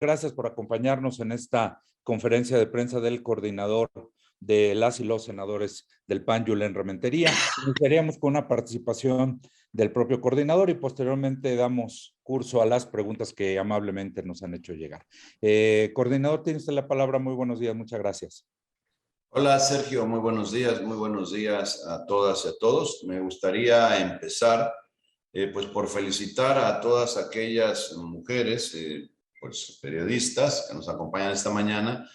Gracias por acompañarnos en esta conferencia de prensa del coordinador de las y los senadores del PAN, Julen Rementería. Iniciaríamos con una participación del propio coordinador y posteriormente damos curso a las preguntas que amablemente nos han hecho llegar. Coordinador, tiene usted la palabra. Muy buenos días, muchas gracias. Hola Sergio, muy buenos días a todas y a todos. Me gustaría empezar pues por felicitar a todas aquellas mujeres, pues periodistas que nos acompañan esta mañana,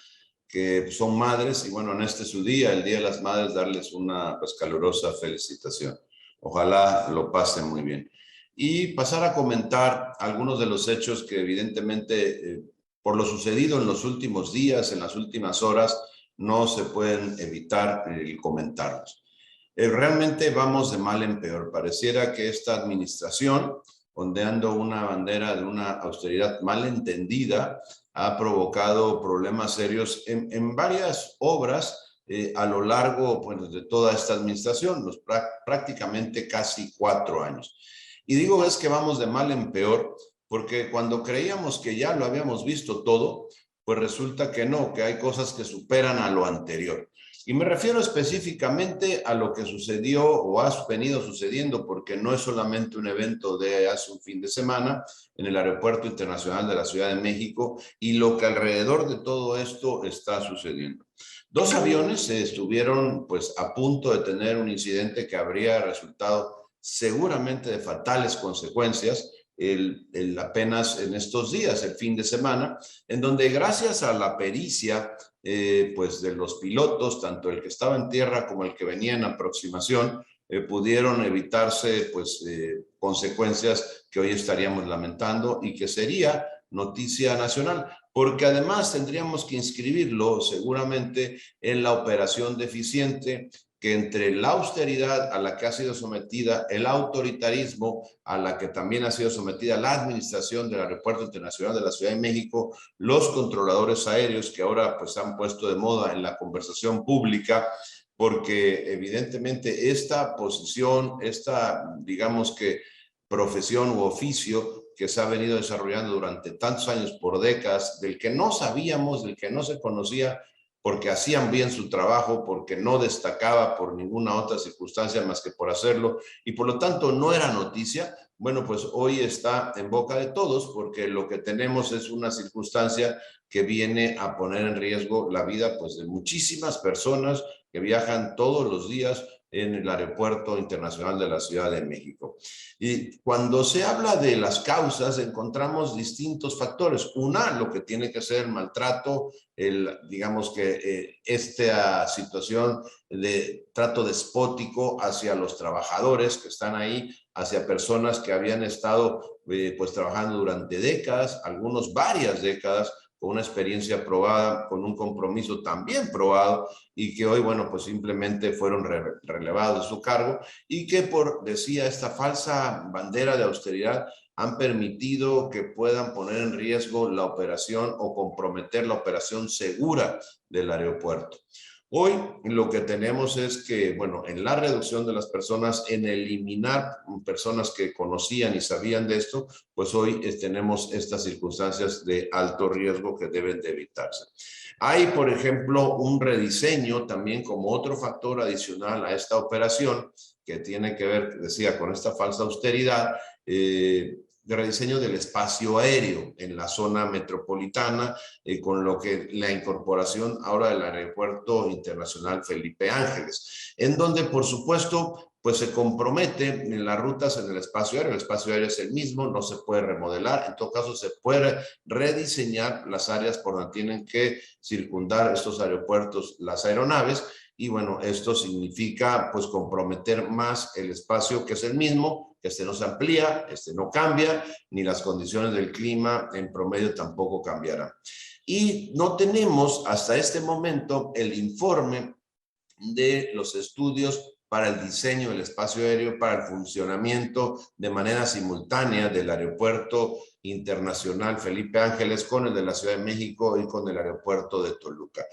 que son madres y bueno, en este su día, el Día de las Madres, darles una pues calurosa felicitación. Ojalá lo pasen muy bien. Y pasar a comentar algunos de los hechos que evidentemente por lo sucedido en los últimos días, en las últimas horas, no se pueden evitar el comentarlos. Realmente vamos de mal en peor. Pareciera que esta administración, ondeando una bandera de una austeridad mal entendida, ha provocado problemas serios en varias obras a lo largo pues, de toda esta administración, prácticamente casi 4 años. Y digo es que vamos de mal en peor porque cuando creíamos que ya lo habíamos visto todo, pues resulta que no, que hay cosas que superan a lo anterior. Y me refiero específicamente a lo que sucedió o ha venido sucediendo, porque no es solamente un evento de hace un fin de semana en el Aeropuerto Internacional de la Ciudad de México y lo que alrededor de todo esto está sucediendo. 2 aviones estuvieron pues a punto de tener un incidente que habría resultado seguramente de fatales consecuencias apenas en estos días, el fin de semana, en donde gracias a la pericia pues de los pilotos, tanto el que estaba en tierra como el que venía en aproximación, pudieron evitarse pues consecuencias que hoy estaríamos lamentando y que sería noticia nacional, porque además tendríamos que inscribirlo seguramente en la operación deficiente que entre la austeridad a la que ha sido sometida, el autoritarismo a la que también ha sido sometida la administración del Aeropuerto Internacional de la Ciudad de México, los controladores aéreos que ahora pues han puesto de moda en la conversación pública, porque evidentemente esta posición, digamos que profesión u oficio que se ha venido desarrollando durante tantos años, por décadas, del que no sabíamos, del que no se conocía, porque hacían bien su trabajo, porque no destacaba por ninguna otra circunstancia más que por hacerlo, y por lo tanto no era noticia. Bueno, pues hoy está en boca de todos, porque lo que tenemos es una circunstancia que viene a poner en riesgo la vida pues, de muchísimas personas que viajan todos los días en el Aeropuerto Internacional de la Ciudad de México. Y cuando se habla de las causas, encontramos distintos factores. Una, lo que tiene que ser el maltrato, digamos que esta situación de trato despótico hacia los trabajadores que están ahí, hacia personas que habían estado pues trabajando durante décadas, algunos varias décadas, con una experiencia probada, con un compromiso también probado y que hoy, bueno, pues simplemente fueron relevados de su cargo y que decía esta falsa bandera de austeridad, han permitido que puedan poner en riesgo la operación o comprometer la operación segura del aeropuerto. Hoy lo que tenemos es que, bueno, en la reducción de las personas, en eliminar personas que conocían y sabían de esto, pues hoy tenemos estas circunstancias de alto riesgo que deben de evitarse. Hay, por ejemplo, un rediseño también como otro factor adicional a esta operación que tiene que ver, decía, con esta falsa austeridad, de rediseño del espacio aéreo en la zona metropolitana, con lo que la incorporación ahora del Aeropuerto Internacional Felipe Ángeles, en donde, por supuesto, pues se compromete en las rutas en el espacio aéreo es el mismo, no se puede remodelar, en todo caso se puede rediseñar las áreas por donde tienen que circundar estos aeropuertos las aeronaves, y bueno, esto significa pues comprometer más el espacio que es el mismo, que no se amplía, no cambia, ni las condiciones del clima en promedio tampoco cambiarán. Y no tenemos hasta este momento el informe de los estudios para el diseño del espacio aéreo, para el funcionamiento de manera simultánea del Aeropuerto Internacional Felipe Ángeles con el de la Ciudad de México y con el aeropuerto de Toluca.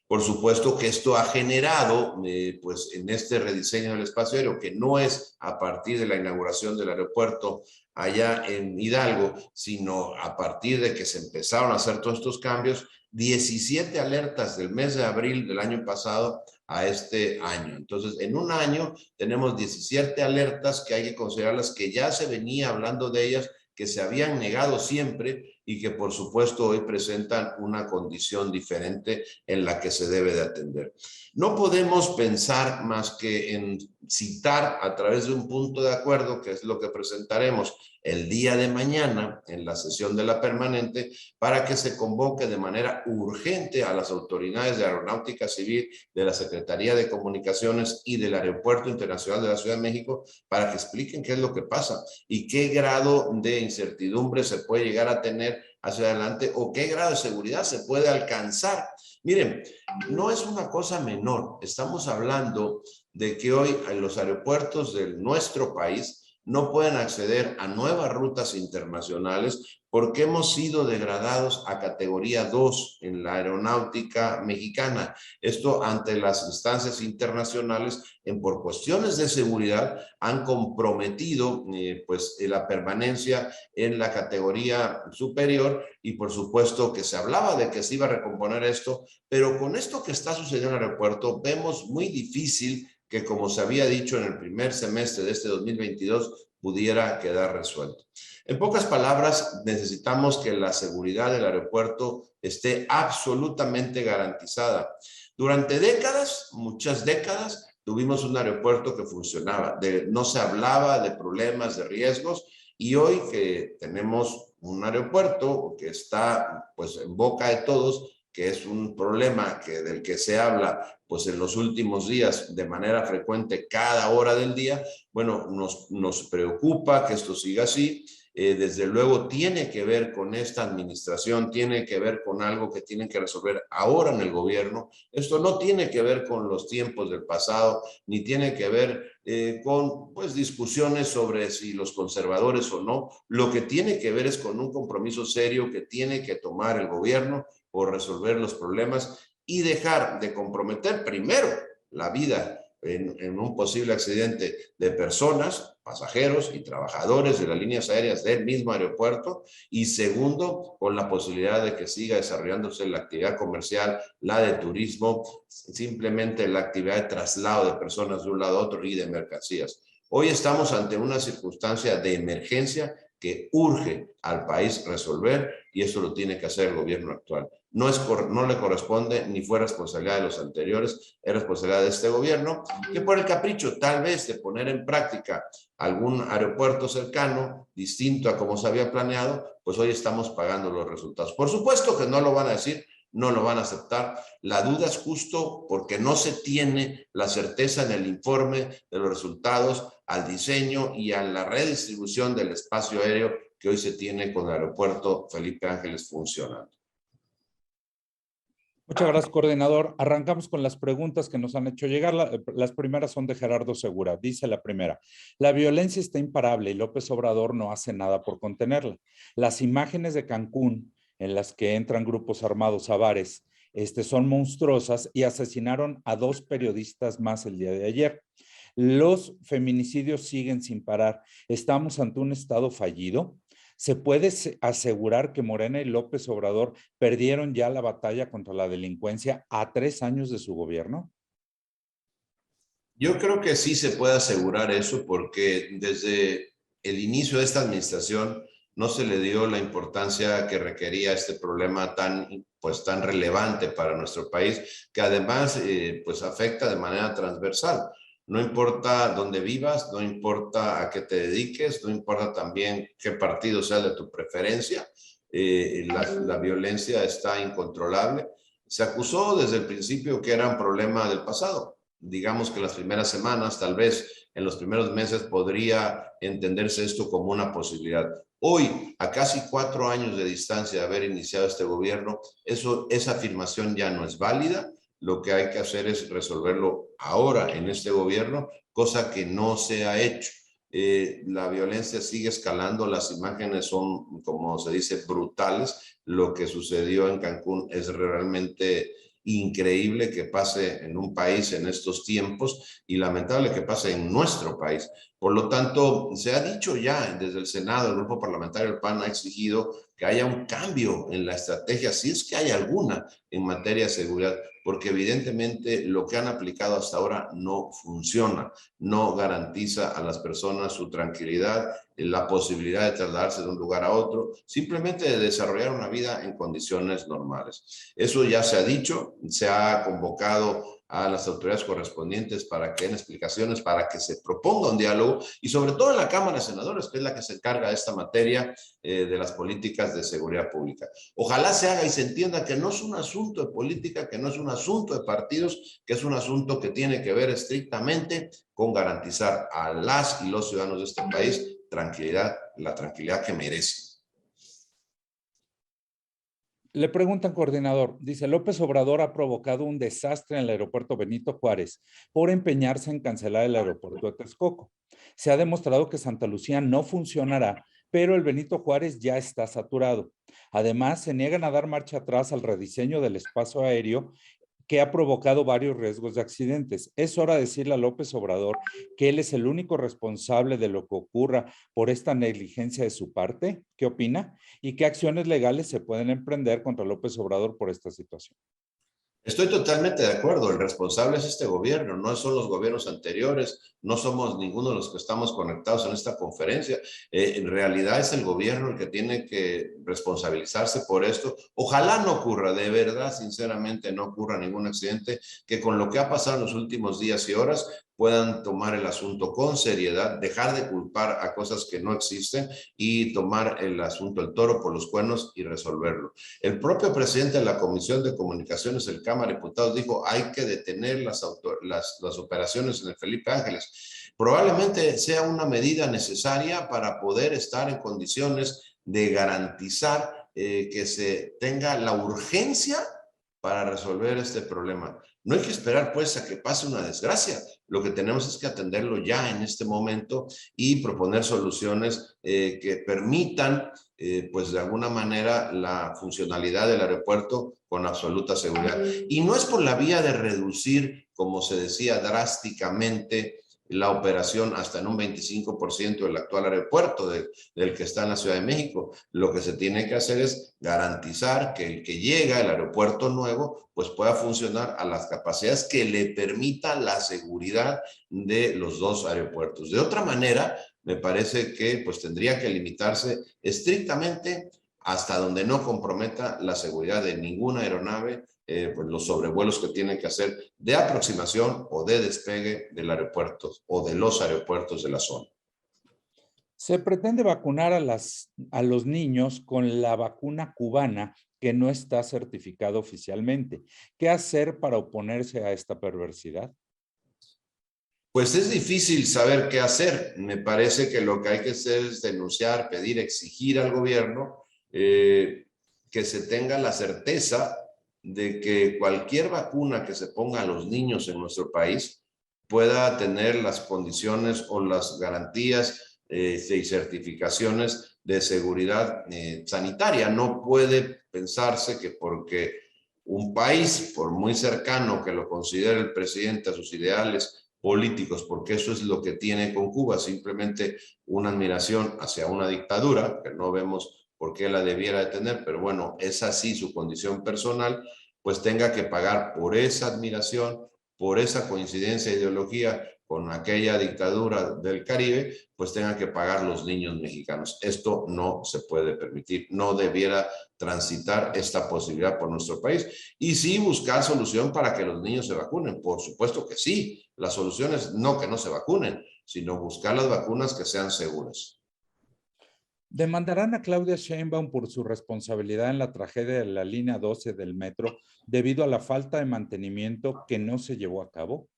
Por supuesto que esto ha generado, pues en este rediseño del espacio aéreo, que no es a partir de la inauguración del aeropuerto allá en Hidalgo, sino a partir de que se empezaron a hacer todos estos cambios, 17 alertas del mes de abril del año pasado a este año. Entonces, en un año tenemos 17 alertas que hay que considerarlas, que ya se venía hablando de ellas, que se habían negado siempre y que por supuesto hoy presentan una condición diferente en la que se debe de atender. No podemos pensar más que en citar a través de un punto de acuerdo, que es lo que presentaremos el día de mañana en la sesión de la permanente, para que se convoque de manera urgente a las autoridades de Aeronáutica Civil, de la Secretaría de Comunicaciones y del Aeropuerto Internacional de la Ciudad de México, para que expliquen qué es lo que pasa y qué grado de incertidumbre se puede llegar a tener hacia adelante o qué grado de seguridad se puede alcanzar. Miren, no es una cosa menor. Estamos hablando de que hoy en los aeropuertos de nuestro país no pueden acceder a nuevas rutas internacionales porque hemos sido degradados a categoría 2 en la aeronáutica mexicana. Esto ante las instancias internacionales por cuestiones de seguridad han comprometido pues la permanencia en la categoría superior y por supuesto que se hablaba de que se iba a recomponer esto, pero con esto que está sucediendo en el aeropuerto vemos muy difícil que, como se había dicho en el primer semestre de este 2022, pudiera quedar resuelto. En pocas palabras, necesitamos que la seguridad del aeropuerto esté absolutamente garantizada. Durante décadas, muchas décadas, tuvimos un aeropuerto que funcionaba, no se hablaba de problemas, de riesgos, y hoy que tenemos un aeropuerto que está pues en boca de todos, que es un problema del que se habla pues en los últimos días de manera frecuente cada hora del día, bueno, nos preocupa que esto siga así. Desde luego tiene que ver con esta administración, tiene que ver con algo que tienen que resolver ahora en el gobierno. Esto no tiene que ver con los tiempos del pasado, ni tiene que ver con pues discusiones sobre si los conservadores o no. Lo que tiene que ver es con un compromiso serio que tiene que tomar el gobierno por resolver los problemas y dejar de comprometer primero la vida en un posible accidente de personas, pasajeros y trabajadores de las líneas aéreas del mismo aeropuerto, y segundo, con la posibilidad de que siga desarrollándose la actividad comercial, la de turismo, simplemente la actividad de traslado de personas de un lado a otro y de mercancías. Hoy estamos ante una circunstancia de emergencia que urge al país resolver y eso lo tiene que hacer el gobierno actual. No le corresponde ni fue responsabilidad de los anteriores, es responsabilidad de este gobierno, que por el capricho tal vez de poner en práctica algún aeropuerto cercano, distinto a como se había planeado, pues hoy estamos pagando los resultados. Por supuesto que no lo van a decir, no lo van a aceptar. La duda es justo porque no se tiene la certeza en el informe de los resultados al diseño y a la redistribución del espacio aéreo que hoy se tiene con el aeropuerto Felipe Ángeles funcionando. Muchas gracias, coordinador. Arrancamos con las preguntas que nos han hecho llegar. Las primeras son de Gerardo Segura. Dice la primera: la violencia está imparable y López Obrador no hace nada por contenerla. Las imágenes de Cancún en las que entran grupos armados a bares son monstruosas y asesinaron a 2 periodistas más el día de ayer. Los feminicidios siguen sin parar. ¿Estamos ante un estado fallido? ¿Se puede asegurar que Morena y López Obrador perdieron ya la batalla contra la delincuencia a 3 años de su gobierno? Yo creo que sí se puede asegurar eso porque desde el inicio de esta administración no se le dio la importancia que requería este problema tan relevante para nuestro país, que además pues afecta de manera transversal. No importa dónde vivas, no importa a qué te dediques, no importa también qué partido sea de tu preferencia, la violencia está incontrolable. Se acusó desde el principio que era un problema del pasado. Digamos que en las primeras semanas, tal vez en los primeros meses podría entenderse esto como una posibilidad. Hoy, a casi 4 años de distancia de haber iniciado este gobierno, esa afirmación ya no es válida. Lo que hay que hacer es resolverlo ahora en este gobierno, cosa que no se ha hecho. La violencia sigue escalando, las imágenes son, como se dice, brutales. Lo que sucedió en Cancún es realmente increíble que pase en un país en estos tiempos y lamentable que pase en nuestro país. Por lo tanto, se ha dicho ya desde el Senado, el Grupo Parlamentario del PAN ha exigido que haya un cambio en la estrategia, si es que hay alguna, en materia de seguridad, porque evidentemente lo que han aplicado hasta ahora no funciona, no garantiza a las personas su tranquilidad, la posibilidad de trasladarse de un lugar a otro, simplemente de desarrollar una vida en condiciones normales. Eso ya se ha dicho, se ha convocado a las autoridades correspondientes para que den explicaciones, para que se proponga un diálogo y sobre todo en la Cámara de Senadores, que es la que se encarga de esta materia de las políticas de seguridad pública. Ojalá se haga y se entienda que no es un asunto de política, que no es un asunto de partidos, que es un asunto que tiene que ver estrictamente con garantizar a las y los ciudadanos de este país tranquilidad, la tranquilidad que merecen. Le preguntan, coordinador, dice, López Obrador ha provocado un desastre en el aeropuerto Benito Juárez por empeñarse en cancelar el aeropuerto de Texcoco. Se ha demostrado que Santa Lucía no funcionará, pero el Benito Juárez ya está saturado. Además, se niegan a dar marcha atrás al rediseño del espacio aéreo que ha provocado varios riesgos de accidentes. Es hora de decirle a López Obrador que él es el único responsable de lo que ocurra por esta negligencia de su parte. ¿Qué opina? ¿Y qué acciones legales se pueden emprender contra López Obrador por esta situación? Estoy totalmente de acuerdo, el responsable es este gobierno, no son los gobiernos anteriores, no somos ninguno de los que estamos conectados en esta conferencia. En realidad es el gobierno el que tiene que responsabilizarse por esto. Ojalá no ocurra, de verdad, sinceramente, no ocurra ningún accidente, que con lo que ha pasado en los últimos días y horas puedan tomar el asunto con seriedad, dejar de culpar a cosas que no existen y tomar el asunto, el toro por los cuernos y resolverlo. El propio presidente de la Comisión de Comunicaciones, el Cámara de Diputados, dijo hay que detener las operaciones en el Felipe Ángeles. Probablemente sea una medida necesaria para poder estar en condiciones de garantizar que se tenga la urgencia para resolver este problema. No hay que esperar pues a que pase una desgracia. Lo que tenemos es que atenderlo ya en este momento y proponer soluciones que permitan pues de alguna manera la funcionalidad del aeropuerto con absoluta seguridad. Y no es por la vía de reducir, como se decía, drásticamente la operación hasta en un 25% del actual aeropuerto del que está en la Ciudad de México. Lo que se tiene que hacer es garantizar que el que llega al aeropuerto nuevo pues pueda funcionar a las capacidades que le permita la seguridad de los dos aeropuertos. De otra manera, me parece que pues tendría que limitarse estrictamente hasta donde no comprometa la seguridad de ninguna aeronave, pues los sobrevuelos que tienen que hacer de aproximación o de despegue del aeropuerto o de los aeropuertos de la zona. Se pretende vacunar a los niños con la vacuna cubana que no está certificada oficialmente. ¿Qué hacer para oponerse a esta perversidad? Pues es difícil saber qué hacer. Me parece que lo que hay que hacer es denunciar, pedir, exigir al gobierno que se tenga la certeza de que cualquier vacuna que se ponga a los niños en nuestro país pueda tener las condiciones o las garantías y certificaciones de seguridad sanitaria. No puede pensarse que porque un país, por muy cercano que lo considere el presidente a sus ideales políticos, porque eso es lo que tiene con Cuba, simplemente una admiración hacia una dictadura, que no vemos por qué la debiera de tener, pero bueno, es así su condición personal, pues tenga que pagar por esa admiración, por esa coincidencia de ideología con aquella dictadura del Caribe, pues tengan que pagar los niños mexicanos. Esto no se puede permitir, no debiera transitar esta posibilidad por nuestro país. Y sí buscar solución para que los niños se vacunen, por supuesto que sí. La solución es no que no se vacunen, sino buscar las vacunas que sean seguras. Demandarán a Claudia Sheinbaum por su responsabilidad en la tragedia de la línea 12 del metro debido a la falta de mantenimiento que no se llevó a cabo.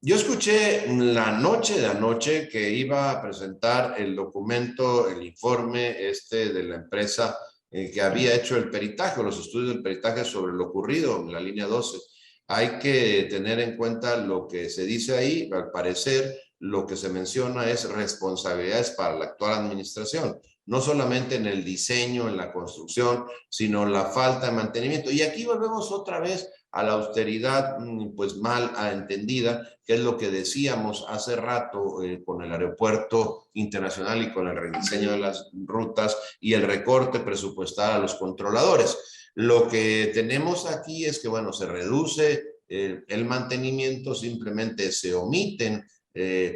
Yo escuché la noche de anoche que iba a presentar el documento, el informe de la empresa que había hecho el peritaje, los estudios del peritaje sobre lo ocurrido en la línea 12. Hay que tener en cuenta lo que se dice ahí. Al parecer, lo que se menciona es responsabilidades para la actual administración. no solamente en el diseño, en la construcción, sino la falta de mantenimiento. Y aquí volvemos otra vez a la austeridad pues mal entendida, que es lo que decíamos hace rato con el aeropuerto internacional y con el rediseño de las rutas y el recorte presupuestal a los controladores. Lo que tenemos aquí es que, bueno, se reduce el mantenimiento, simplemente se omiten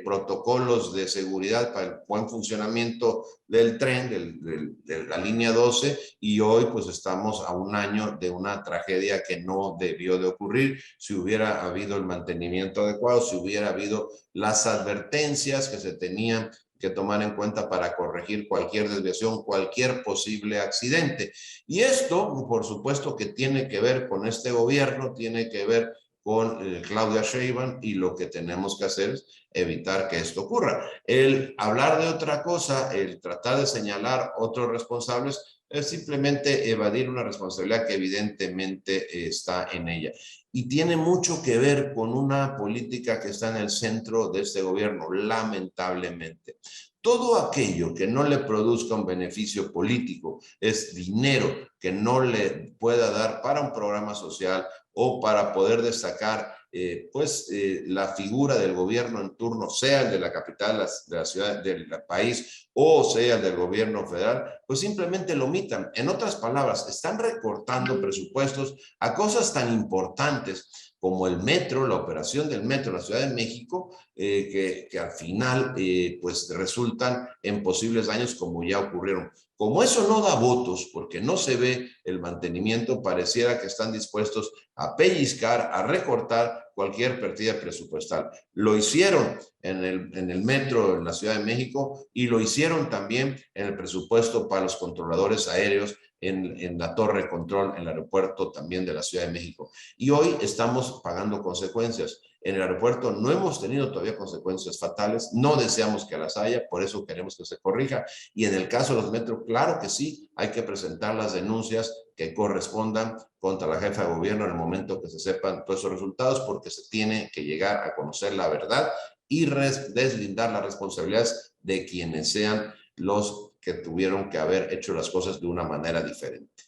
protocolos de seguridad para el buen funcionamiento del tren, de la línea 12, y hoy pues estamos a un año de una tragedia que no debió de ocurrir si hubiera habido el mantenimiento adecuado, si hubiera habido las advertencias que se tenían que tomar en cuenta para corregir cualquier desviación, cualquier posible accidente. Y esto, por supuesto, que tiene que ver con este gobierno, tiene que ver con Claudia Sheinbaum, y lo que tenemos que hacer es evitar que esto ocurra. El hablar de otra cosa, el tratar de señalar otros responsables, es simplemente evadir una responsabilidad que evidentemente está en ella. Y tiene mucho que ver con una política que está en el centro de este gobierno, lamentablemente. Todo aquello que no le produzca un beneficio político es dinero que no le pueda dar para un programa social o para poder destacar la figura del gobierno en turno, sea el de la capital de la ciudad del país o sea el del gobierno federal, pues simplemente lo omitan. En otras palabras, están recortando presupuestos a cosas tan importantes como el metro, la operación del metro en la Ciudad de México, que al final pues resultan en posibles daños como ya ocurrieron. Como eso no da votos, porque no se ve el mantenimiento, pareciera que están dispuestos a pellizcar, a recortar cualquier partida presupuestal. Lo hicieron en el metro en la Ciudad de México y lo hicieron también en el presupuesto para los controladores aéreos en la torre de control en el aeropuerto también de la Ciudad de México. Y hoy estamos pagando consecuencias. En el aeropuerto no hemos tenido todavía consecuencias fatales, no deseamos que las haya, por eso queremos que se corrija. Y en el caso de los metros, claro que sí, hay que presentar las denuncias que correspondan contra la jefa de gobierno en el momento que se sepan todos esos resultados, porque se tiene que llegar a conocer la verdad y deslindar las responsabilidades de quienes sean los que tuvieron que haber hecho las cosas de una manera diferente.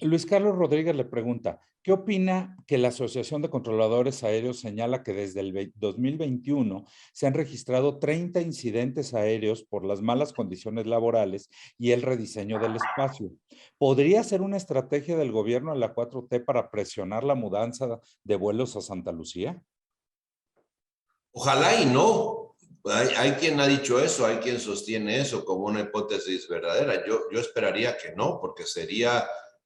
Luis Carlos Rodríguez le pregunta, ¿qué opina que la Asociación de Controladores Aéreos señala que desde el 2021 se han registrado 30 incidentes aéreos por las malas condiciones laborales y el rediseño del espacio? ¿Podría ser una estrategia del gobierno de la 4T para presionar la mudanza de vuelos a Santa Lucía? Ojalá y no. Hay quien ha dicho eso, hay quien sostiene eso como una hipótesis verdadera. Yo esperaría que no, porque sería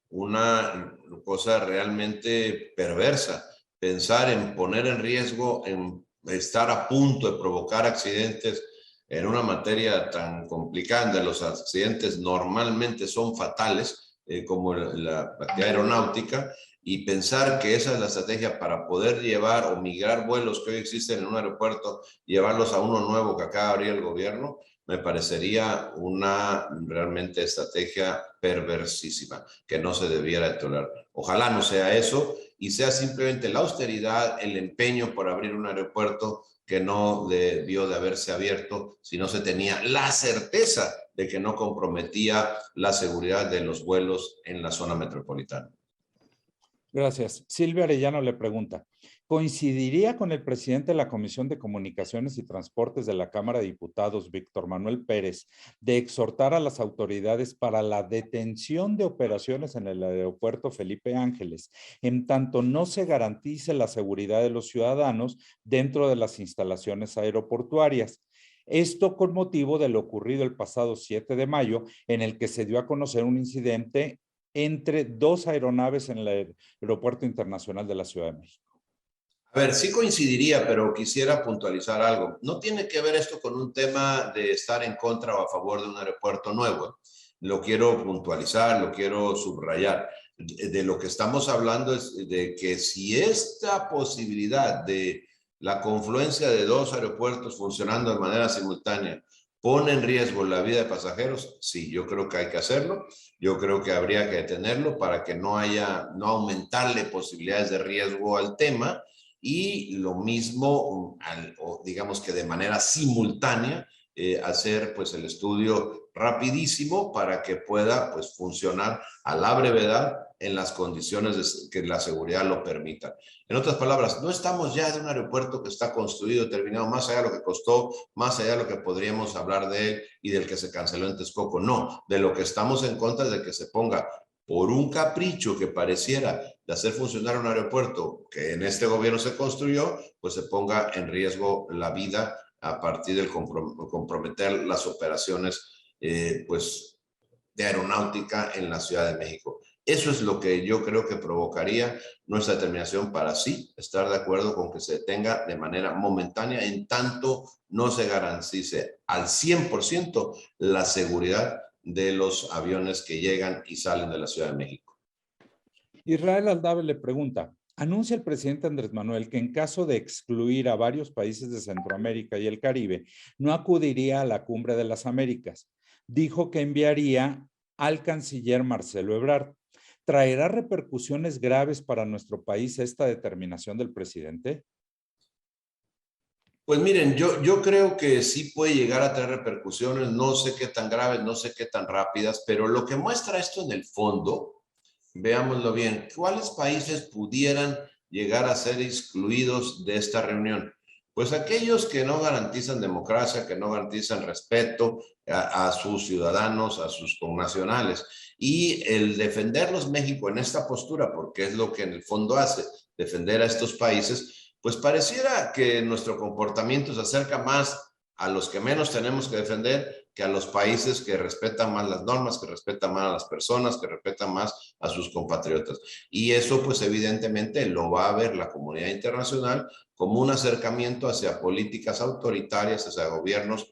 una cosa realmente perversa pensar en poner en riesgo, en estar a punto de provocar accidentes en una materia tan complicada. Los accidentes normalmente son fatales, como la actividad aeronáutica, y pensar que esa es la estrategia para poder llevar o migrar vuelos que hoy existen en un aeropuerto, llevarlos a uno nuevo que acaba de abrir el gobierno, me parecería una realmente estrategia perversísima que no se debiera de tolerar. Ojalá no sea eso y sea simplemente la austeridad, el empeño por abrir un aeropuerto que no debió de haberse abierto si no se tenía la certeza de que no comprometía la seguridad de los vuelos en la zona metropolitana. Gracias. Silvia Arellano le pregunta, ¿coincidiría con el presidente de la Comisión de Comunicaciones y Transportes de la Cámara de Diputados, Víctor Manuel Pérez, de exhortar a las autoridades para la detención de operaciones en el aeropuerto Felipe Ángeles, en tanto no se garantice la seguridad de los ciudadanos dentro de las instalaciones aeroportuarias? Esto con motivo de lo ocurrido el pasado 7 de mayo, en el que se dio a conocer un incidente entre dos aeronaves en el Aeropuerto Internacional de la Ciudad de México. A ver, sí coincidiría, pero quisiera puntualizar algo. No tiene que ver esto con un tema de estar en contra o a favor de un aeropuerto nuevo. Lo quiero puntualizar, lo quiero subrayar. De lo que estamos hablando es de que si esta posibilidad de la confluencia de dos aeropuertos funcionando de manera simultánea pone en riesgo la vida de pasajeros, sí, yo creo que hay que hacerlo. Yo creo que habría que detenerlo para que no aumentarle posibilidades de riesgo al tema. Y lo mismo, digamos que de manera simultánea, hacer pues el estudio rapidísimo para que pueda pues funcionar a la brevedad en las condiciones que la seguridad lo permita. En otras palabras, no estamos ya de un aeropuerto que está construido, terminado, más allá de lo que costó, más allá de lo que podríamos hablar de él y del que se canceló en Texcoco. No, de lo que estamos en contra es de que se ponga por un capricho que pareciera de hacer funcionar un aeropuerto que en este gobierno se construyó, pues se ponga en riesgo la vida a partir del comprometer las operaciones pues, de aeronáutica en la Ciudad de México. Eso es lo que yo creo que provocaría nuestra determinación para sí estar de acuerdo con que se detenga de manera momentánea en tanto no se garantice al 100% la seguridad de los aviones que llegan y salen de la Ciudad de México. Israel Aldave le pregunta, anuncia el presidente Andrés Manuel que en caso de excluir a varios países de Centroamérica y el Caribe, no acudiría a la Cumbre de las Américas. Dijo que enviaría al canciller Marcelo Ebrard. ¿Traerá repercusiones graves para nuestro país esta determinación del presidente? Pues miren, yo creo que sí puede llegar a tener repercusiones, no sé qué tan graves, no sé qué tan rápidas, pero lo que muestra esto en el fondo, veámoslo bien, ¿cuáles países pudieran llegar a ser excluidos de esta reunión? Pues aquellos que no garantizan democracia, que no garantizan respeto a sus ciudadanos, a sus connacionales. Y el defenderlos México en esta postura, porque es lo que en el fondo hace, defender a estos países, pues pareciera que nuestro comportamiento se acerca más a los que menos tenemos que defender que a los países que respetan más las normas, que respetan más a las personas, que respetan más a sus compatriotas. Y eso pues evidentemente lo va a ver la comunidad internacional como un acercamiento hacia políticas autoritarias, hacia gobiernos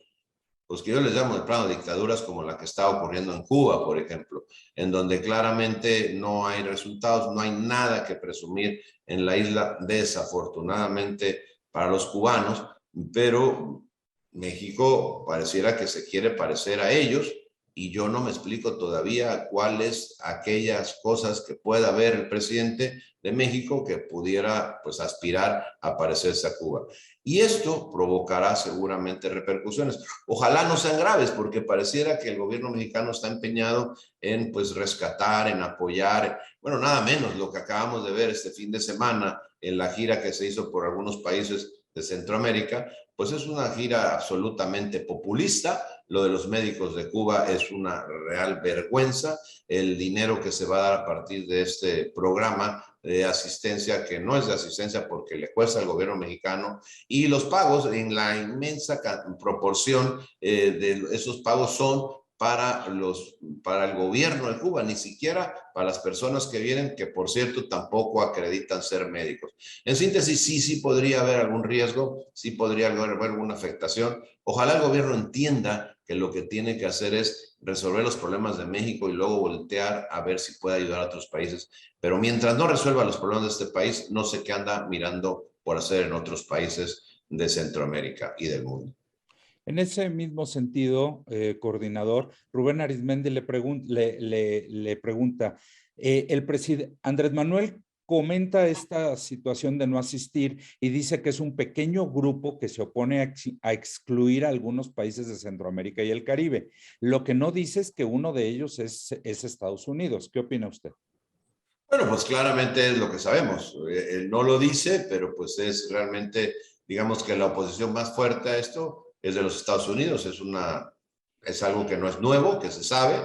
pues que yo les llamo de plano dictaduras como la que está ocurriendo en Cuba, por ejemplo, en donde claramente no hay resultados, no hay nada que presumir en la isla, desafortunadamente para los cubanos, pero México pareciera que se quiere parecer a ellos y yo no me explico todavía cuáles aquellas cosas que pueda ver el presidente de México que pudiera pues aspirar a parecerse a Cuba. Y esto provocará seguramente repercusiones. Ojalá no sean graves, porque pareciera que el gobierno mexicano está empeñado en pues rescatar, en apoyar, bueno, nada menos lo que acabamos de ver este fin de semana en la gira que se hizo por algunos países de Centroamérica, pues es una gira absolutamente populista. Lo de los médicos de Cuba es una real vergüenza. El dinero que se va a dar a partir de este programa de asistencia, que no es de asistencia porque le cuesta al gobierno mexicano, y los pagos en la inmensa proporción de esos pagos son para el gobierno de Cuba, ni siquiera para las personas que vienen, que por cierto tampoco acreditan ser médicos. En síntesis, sí podría haber algún riesgo, sí podría haber alguna afectación. Ojalá el gobierno entienda que lo que tiene que hacer es resolver los problemas de México y luego voltear a ver si puede ayudar a otros países. Pero mientras no resuelva los problemas de este país, no sé qué anda mirando por hacer en otros países de Centroamérica y del mundo. En ese mismo sentido, coordinador, Rubén Arizmendi le pregunta, el presidente Andrés Manuel comenta esta situación de no asistir y dice que es un pequeño grupo que se opone a excluir a algunos países de Centroamérica y el Caribe. Lo que no dice es que uno de ellos es Estados Unidos. ¿Qué opina usted? Bueno, pues claramente es lo que sabemos. Él no lo dice, pero pues es realmente, digamos que la oposición más fuerte a esto es de los Estados Unidos. Es algo que no es nuevo, que se sabe,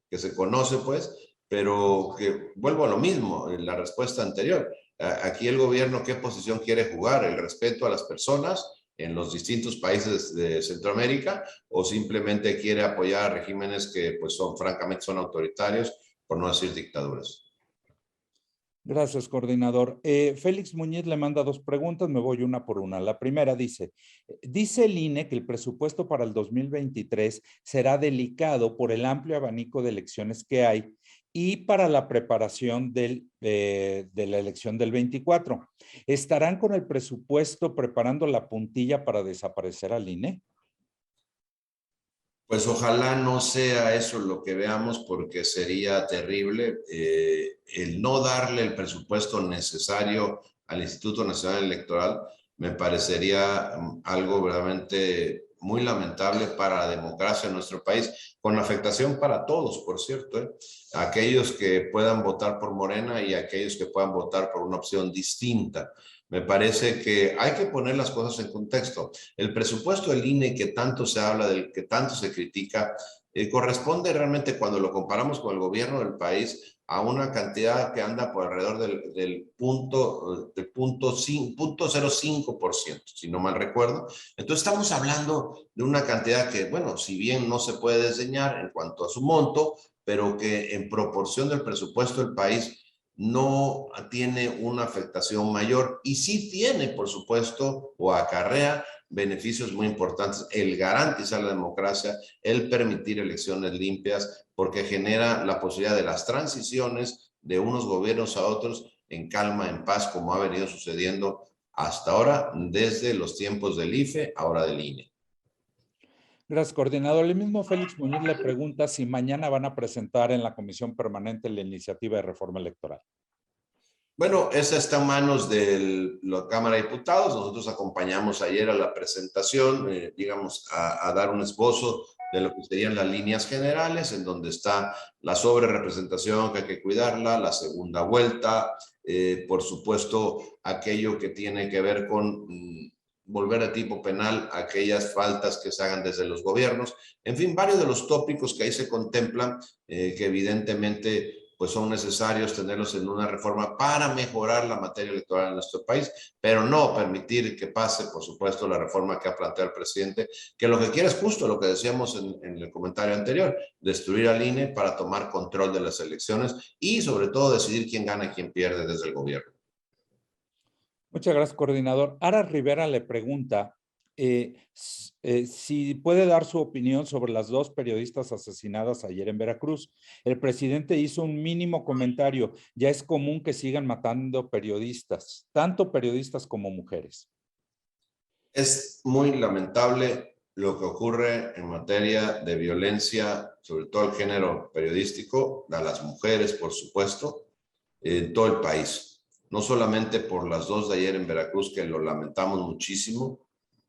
que se conoce pues, pero que vuelvo a lo mismo, en la respuesta anterior. Aquí el gobierno, ¿qué posición quiere jugar? ¿El respeto a las personas en los distintos países de Centroamérica o simplemente quiere apoyar a regímenes que pues francamente son autoritarios, por no decir dictaduras? Gracias, coordinador. Félix Muñiz le manda dos preguntas, me voy una por una. La primera dice el INE que el presupuesto para el 2023 será delicado por el amplio abanico de elecciones que hay y para la preparación de la elección del 24. ¿Estarán con el presupuesto preparando la puntilla para desaparecer al INE? Pues ojalá no sea eso lo que veamos porque sería terrible el no darle el presupuesto necesario al Instituto Nacional Electoral. Me parecería algo verdaderamente muy lamentable para la democracia en nuestro país, con afectación para todos, por cierto, ¿eh? Aquellos que puedan votar por Morena y aquellos que puedan votar por una opción distinta. Me parece que hay que poner las cosas en contexto. El presupuesto del INE que tanto se habla, del que tanto se critica, corresponde realmente, cuando lo comparamos con el gobierno del país, a una cantidad que anda por alrededor del punto 0,5%, si no mal recuerdo. Entonces estamos hablando de una cantidad que, bueno, si bien no se puede desdeñar en cuanto a su monto, pero que en proporción del presupuesto del país no tiene una afectación mayor, y sí tiene, por supuesto, o acarrea beneficios muy importantes: el garantizar la democracia, el permitir elecciones limpias, porque genera la posibilidad de las transiciones de unos gobiernos a otros en calma, en paz, como ha venido sucediendo hasta ahora, desde los tiempos del IFE, ahora del INE. Gracias, coordinador. El mismo Félix Muñiz le pregunta si mañana van a presentar en la Comisión Permanente la iniciativa de reforma electoral. Bueno, esa está en manos de la Cámara de Diputados. Nosotros acompañamos ayer a la presentación, digamos, a dar un esbozo de lo que serían las líneas generales, en donde está la sobrerepresentación, que hay que cuidarla, la segunda vuelta, por supuesto, aquello que tiene que ver con volver a tipo penal aquellas faltas que se hagan desde los gobiernos. En fin, varios de los tópicos que ahí se contemplan, que evidentemente pues son necesarios tenerlos en una reforma para mejorar la materia electoral en nuestro país, pero no permitir que pase, por supuesto, la reforma que ha planteado el presidente, que lo que quiere es justo lo que decíamos en el comentario anterior: destruir al INE para tomar control de las elecciones y, sobre todo, decidir quién gana y quién pierde desde el gobierno. Muchas gracias, coordinador. Ara Rivera le pregunta si puede dar su opinión sobre las dos periodistas asesinadas ayer en Veracruz. El presidente hizo un mínimo comentario: ya es común que sigan matando periodistas, tanto periodistas como mujeres. Es muy lamentable lo que ocurre en materia de violencia, sobre todo el género periodístico, a las mujeres, por supuesto, en todo el país. No solamente por las dos de ayer en Veracruz, que lo lamentamos muchísimo.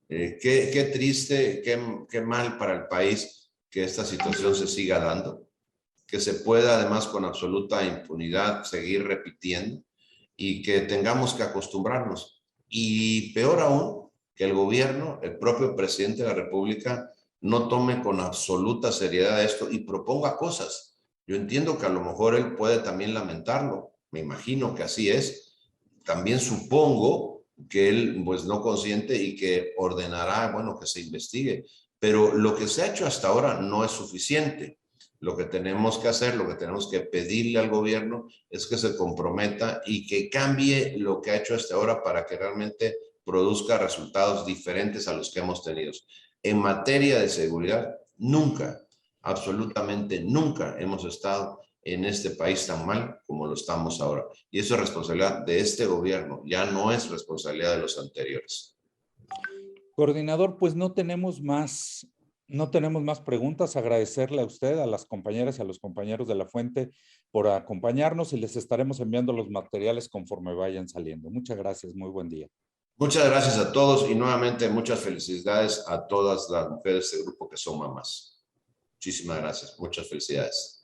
Qué triste, qué mal para el país que esta situación se siga dando, que se pueda, además, con absoluta impunidad seguir repitiendo, y que tengamos que acostumbrarnos. Y peor aún, que el gobierno, el propio presidente de la República, no tome con absoluta seriedad esto y proponga cosas. Yo entiendo que a lo mejor él puede también lamentarlo, me imagino que así es. También supongo que él pues no consiente y que ordenará, bueno, que se investigue. Pero lo que se ha hecho hasta ahora no es suficiente. Lo que tenemos que hacer, lo que tenemos que pedirle al gobierno, es que se comprometa y que cambie lo que ha hecho hasta ahora para que realmente produzca resultados diferentes a los que hemos tenido. En materia de seguridad, nunca, absolutamente nunca hemos estado en este país tan mal como lo estamos ahora. Y eso es responsabilidad de este gobierno, ya no es responsabilidad de los anteriores. Coordinador, pues no tenemos más preguntas. Agradecerle a usted, a las compañeras y a los compañeros de La Fuente por acompañarnos, y les estaremos enviando los materiales conforme vayan saliendo. Muchas gracias, muy buen día. Muchas gracias a todos y nuevamente muchas felicidades a todas las mujeres de este grupo que son mamás. Muchísimas gracias, muchas felicidades.